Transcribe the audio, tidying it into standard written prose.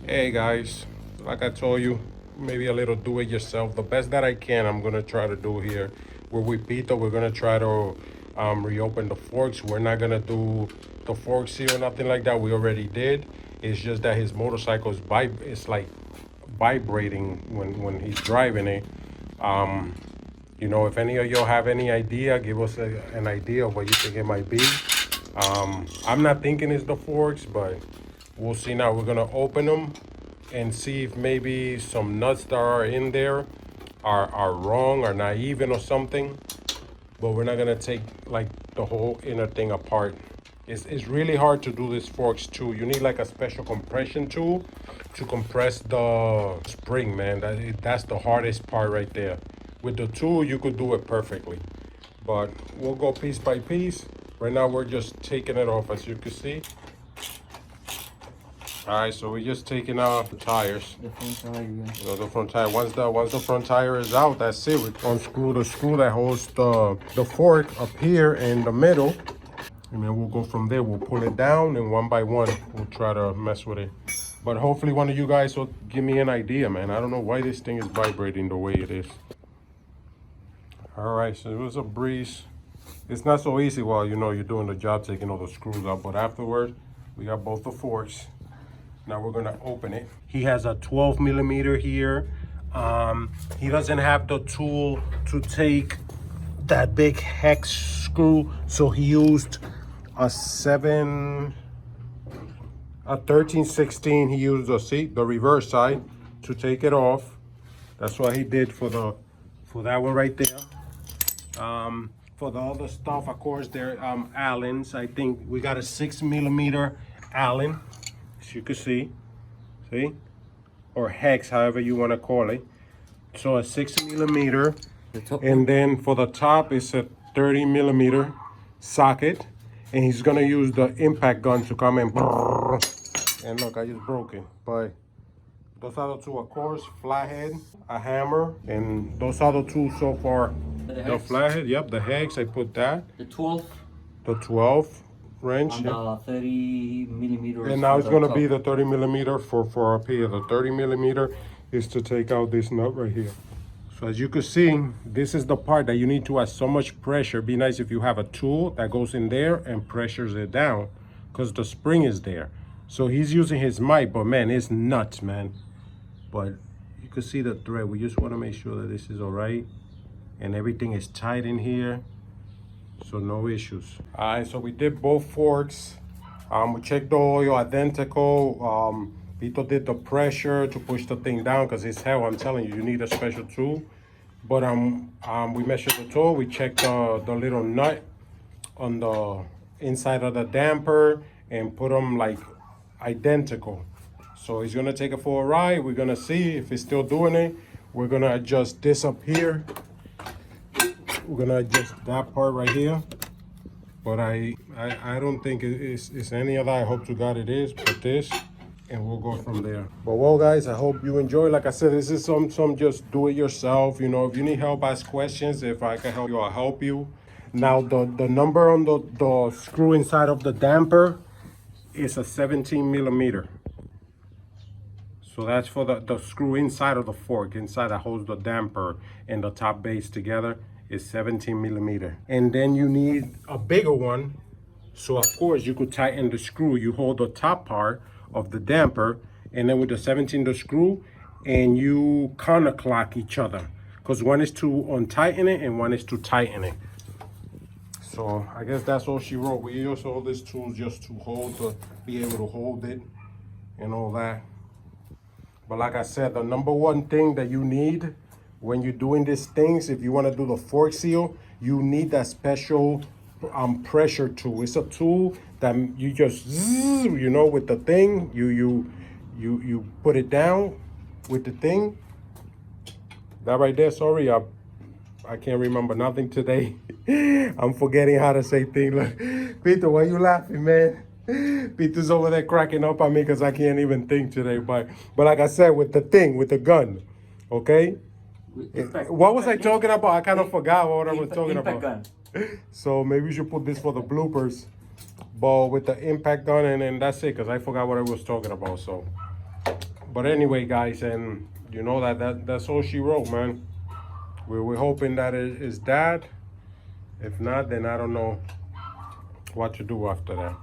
Hey guys, like I told you, maybe a little do it yourself. The best that I can, I'm gonna try to do here. With Pito, we're gonna try to reopen the forks. We're not gonna do the fork seal, nothing like that. We already did. It's just that his motorcycle is it's like vibrating when he's driving it. Um, if any of y'all have any idea, give us an idea of what you think it might be. I'm not thinking it's the forks, but we'll see now. We're gonna open them and see if maybe some nuts that are in there are wrong or not even or something. But we're not gonna take like the whole inner thing apart. It's really hard to do this forks too. You need like a special compression tool to compress the spring, man. That's the hardest part right there. With the tool, you could do it perfectly. But we'll go piece by piece. Right now, we're just taking it off, as you can see. All right, so we're just taking out the tires. The front tire, yeah. The front tire. Once the front tire is out, that's it. We unscrew the screw that holds the fork up here in the middle. And then we'll go from there. We'll pull it down, and one by one, we'll try to mess with it. But hopefully one of you guys will give me an idea, man. I don't know why this thing is vibrating the way it is. All right, so it was a breeze. It's not so easy while, you're doing the job, taking all the screws out. But afterwards, we got both the forks. Now we're gonna open it. He has a 12 millimeter here. He doesn't have the tool to take that big hex screw, so he used a 13/16. He used the reverse side to take it off. That's what he did for that one right there. For the other stuff, of course, they're Allens. I think we got a 6 millimeter Allen, as you can see, or hex, however you want to call it. So a 6 millimeter. And then for the top, it's a 30 millimeter socket. And he's gonna use the impact gun to come and and look, I just broke it. But those are the two, of course, flathead, a hammer, and those are the two so far. The flathead, yep, the hex, I put that. The 12. The 12 wrench. And the 30 millimeters. And now it's gonna be the 30 millimeter for up here. The 30 millimeter is to take out this nut right here. So as you can see, this is the part that you need to add so much pressure. Be nice if you have a tool that goes in there and pressures it down, because the spring is there. So he's using his mic, but man, it's nuts, man. But you can see the thread. We just want to make sure that this is all right and everything is tight in here, so no issues. All right, so we did both forks. We checked the oil, identical. Vito did the pressure to push the thing down because it's hell. I'm telling you, you need a special tool. But we measured the tool. We checked the little nut on the inside of the damper and put them like identical. So he's gonna take it for a ride. We're gonna see if it's still doing it. We're gonna adjust this up here. We're gonna adjust that part right here. But I don't think it's any of that. I hope to God it is. But this. And we'll go from there. But well, guys, I hope you enjoy. Like I said, this is some just do it yourself. If you need help, ask questions. If I can help you, I'll help you. Now the number on the screw inside of the damper is a 17 millimeter. So that's for the screw inside of the fork, inside that holds the damper and the top base together, is 17 millimeter. And then you need a bigger one. So of course you could tighten the screw. You hold the top part of the damper, and then with the 17 the screw, and you counterclock each other, because one is to untighten it and one is to tighten it. So I guess that's all she wrote. We use all these tools just to be able to hold it and all that. But like I said, the number one thing that you need when you're doing these things, if you want to do the fork seal, you need that special pressure tool. It's a tool that you just with the thing, you put it down with the thing. That right there, sorry, I can't remember nothing today. I'm forgetting how to say things. Look, Peter, why you laughing, man? Peter's over there cracking up at me because I can't even think today. But like I said, with the gun, okay? What was I talking about? I kind of forgot what I was talking about. Gun. So maybe we should put this for the bloopers. But with the impact gun, and that's it, because I forgot what I was talking about. So But anyway, guys, and you know that's all she wrote, man. We're hoping that it is that. If not, then I don't know what to do after that.